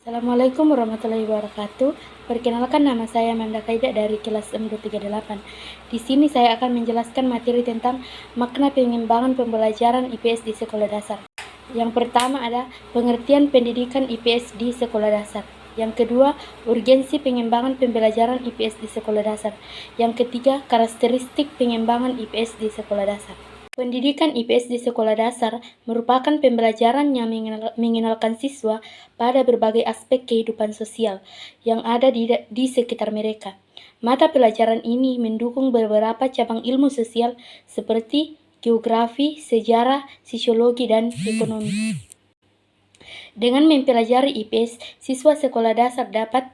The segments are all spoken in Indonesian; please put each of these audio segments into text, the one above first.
Assalamualaikum warahmatullahi wabarakatuh. Perkenalkan, nama saya Amanda Kaida dari kelas M238. Di sini saya akan menjelaskan materi tentang makna pengembangan pembelajaran IPS di sekolah dasar. Yang pertama ada pengertian pendidikan IPS di sekolah dasar. Yang kedua, urgensi pengembangan pembelajaran IPS di sekolah dasar. Yang ketiga, karakteristik pengembangan IPS di sekolah dasar. Pendidikan IPS di sekolah dasar merupakan pembelajaran yang mengenalkan siswa pada berbagai aspek kehidupan sosial yang ada di sekitar mereka. Mata pelajaran ini mendukung beberapa cabang ilmu sosial seperti geografi, sejarah, sosiologi, dan ekonomi. Dengan mempelajari IPS, siswa sekolah dasar dapat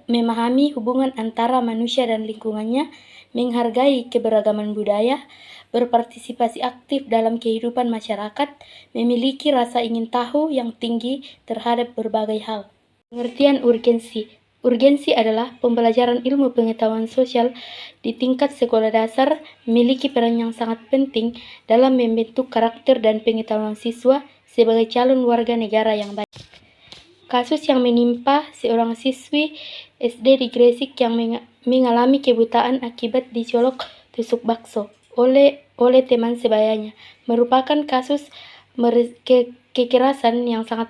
memahami hubungan antara manusia dan lingkungannya, menghargai keberagaman budaya, berpartisipasi aktif dalam kehidupan masyarakat, memiliki rasa ingin tahu yang tinggi terhadap berbagai hal. Pengertian urgensi. Urgensi adalah pembelajaran ilmu pengetahuan sosial di tingkat sekolah dasar memiliki peran yang sangat penting dalam membentuk karakter dan pengetahuan siswa sebagai calon warga negara yang baik. Kasus yang menimpa seorang siswi SD di Gresik yang mengalami kebutaan akibat dicolok tusuk bakso oleh teman sebayanya merupakan kasus kekerasan yang sangat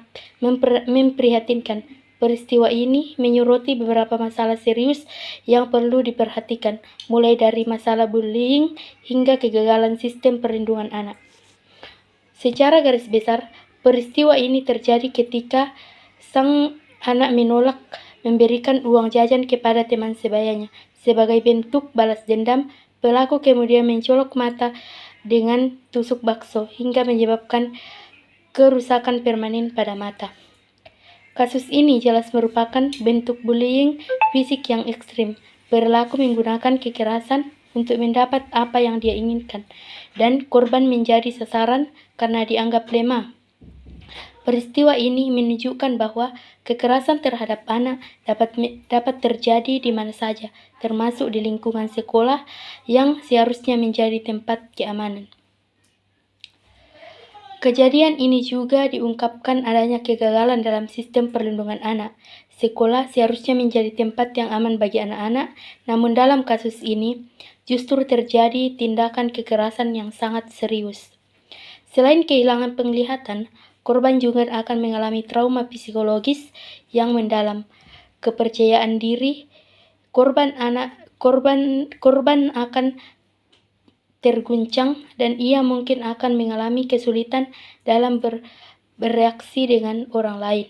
memprihatinkan. Peristiwa ini menyoroti beberapa masalah serius yang perlu diperhatikan, mulai dari masalah bullying hingga kegagalan sistem perlindungan anak. Secara garis besar, peristiwa ini terjadi ketika sang anak menolak memberikan uang jajan kepada teman sebayanya. Sebagai bentuk balas dendam, pelaku kemudian mencolok mata dengan tusuk bakso hingga menyebabkan kerusakan permanen pada mata. Kasus ini jelas merupakan bentuk bullying fisik yang ekstrim. Pelaku menggunakan kekerasan untuk mendapat apa yang dia inginkan, dan korban menjadi sasaran karena dianggap lemah. Peristiwa ini menunjukkan bahwa kekerasan terhadap anak dapat terjadi di mana saja, termasuk di lingkungan sekolah yang seharusnya menjadi tempat keamanan. Kejadian ini juga diungkapkan adanya kegagalan dalam sistem perlindungan anak. Sekolah seharusnya menjadi tempat yang aman bagi anak-anak, namun dalam kasus ini justru terjadi tindakan kekerasan yang sangat serius. Selain kehilangan penglihatan, korban juga akan mengalami trauma psikologis yang mendalam. Kepercayaan diri korban akan terguncang dan ia mungkin akan mengalami kesulitan dalam bereaksi dengan orang lain.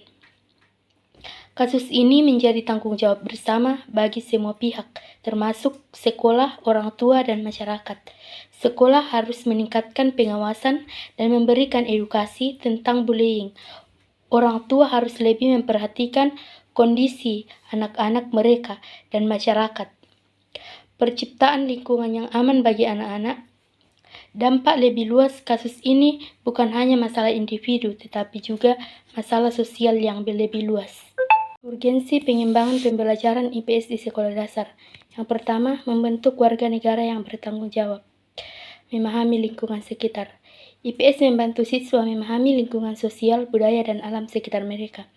Kasus ini menjadi tanggung jawab bersama bagi semua pihak, termasuk sekolah, orang tua, dan masyarakat. Sekolah harus meningkatkan pengawasan dan memberikan edukasi tentang bullying. Orang tua harus lebih memperhatikan kondisi anak-anak mereka dan masyarakat. Perciptaan lingkungan yang aman bagi anak-anak. Dampak lebih luas kasus ini bukan hanya masalah individu, tetapi juga masalah sosial yang lebih luas. Urgensi pengembangan pembelajaran IPS di sekolah dasar. Yang pertama, membentuk warga negara yang bertanggung jawab. Memahami lingkungan sekitar. IPS membantu siswa memahami lingkungan sosial, budaya, dan alam sekitar mereka.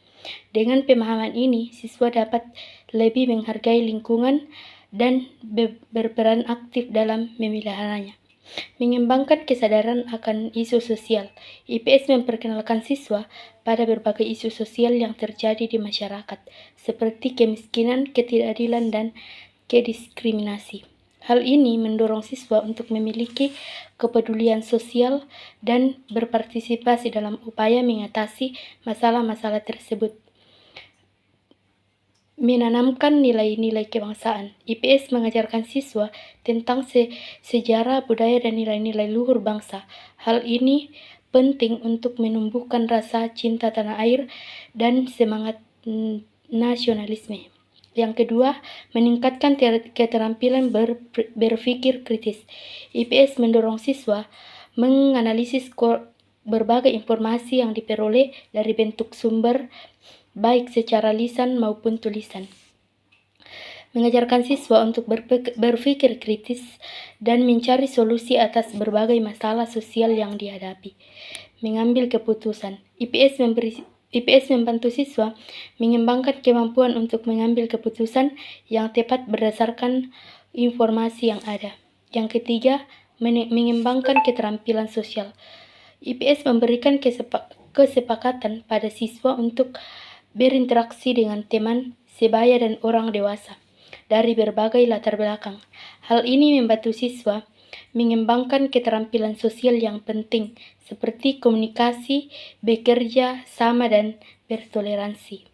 Dengan pemahaman ini, siswa dapat lebih menghargai lingkungan dan berperan aktif dalam memeliharanya. Mengembangkan kesadaran akan isu sosial. IPS memperkenalkan siswa pada berbagai isu sosial yang terjadi di masyarakat, seperti kemiskinan, ketidakadilan, dan kediskriminasi. Hal ini mendorong siswa untuk memiliki kepedulian sosial dan berpartisipasi dalam upaya mengatasi masalah-masalah tersebut. Menanamkan nilai-nilai kebangsaan. IPS mengajarkan siswa tentang sejarah, budaya, dan nilai-nilai luhur bangsa. Hal ini penting untuk menumbuhkan rasa cinta tanah air dan semangat nasionalisme. Yang kedua, meningkatkan keterampilan berpikir kritis. IPS mendorong siswa menganalisis berbagai informasi yang diperoleh dari bentuk sumber, baik secara lisan maupun tulisan. Mengajarkan siswa untuk berpikir kritis dan mencari solusi atas berbagai masalah sosial yang dihadapi. Mengambil keputusan. IPS IPS membantu siswa mengembangkan kemampuan untuk mengambil keputusan yang tepat berdasarkan informasi yang ada. Yang ketiga, mengembangkan keterampilan sosial. IPS memberikan kesepakatan pada siswa untuk berinteraksi dengan teman, sebaya, dan orang dewasa dari berbagai latar belakang. Hal ini membantu siswa mengembangkan keterampilan sosial yang penting seperti komunikasi, bekerja sama, dan bertoleransi.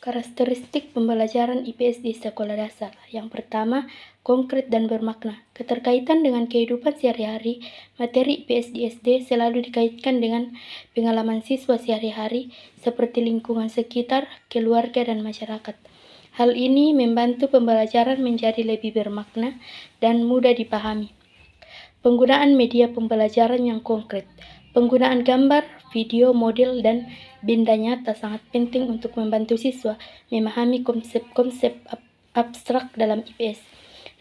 Karakteristik pembelajaran IPS di sekolah dasar. Yang pertama, konkret dan bermakna. Keterkaitan dengan kehidupan sehari-hari, materi IPS di SD selalu dikaitkan dengan pengalaman siswa sehari-hari seperti lingkungan sekitar, keluarga, dan masyarakat. Hal ini membantu pembelajaran menjadi lebih bermakna dan mudah dipahami. Penggunaan media pembelajaran yang konkret. Penggunaan gambar, video, model, dan benda nyata sangat penting untuk membantu siswa memahami konsep-konsep abstrak dalam IPS.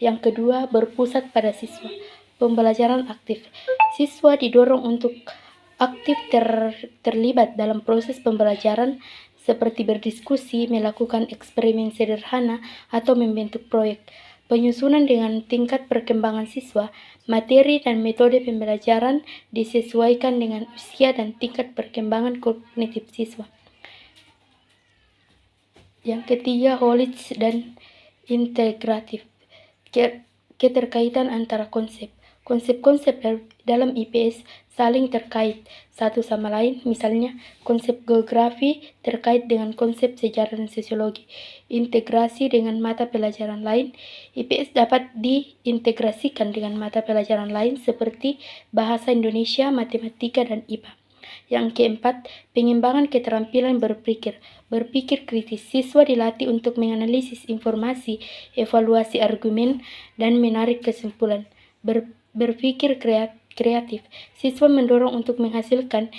Yang kedua, berpusat pada siswa. Pembelajaran aktif. Siswa didorong untuk aktif terlibat dalam proses pembelajaran seperti berdiskusi, melakukan eksperimen sederhana, atau membentuk proyek. Penyusunan dengan tingkat perkembangan siswa, materi dan metode pembelajaran disesuaikan dengan usia dan tingkat perkembangan kognitif siswa. Yang ketiga, holistik dan integratif. Keterkaitan antara konsep. Konsep-konsep dalam IPS saling terkait satu sama lain, misalnya konsep geografi terkait dengan konsep sejarah dan sosiologi. Integrasi dengan mata pelajaran lain. IPS dapat diintegrasikan dengan mata pelajaran lain seperti bahasa Indonesia, matematika, dan IPA. Yang keempat, pengembangan keterampilan berpikir. Berpikir kritis. Siswa dilatih untuk menganalisis informasi, evaluasi argumen, dan menarik kesimpulan. Berpikir kreatif. Siswa mendorong untuk menghasilkan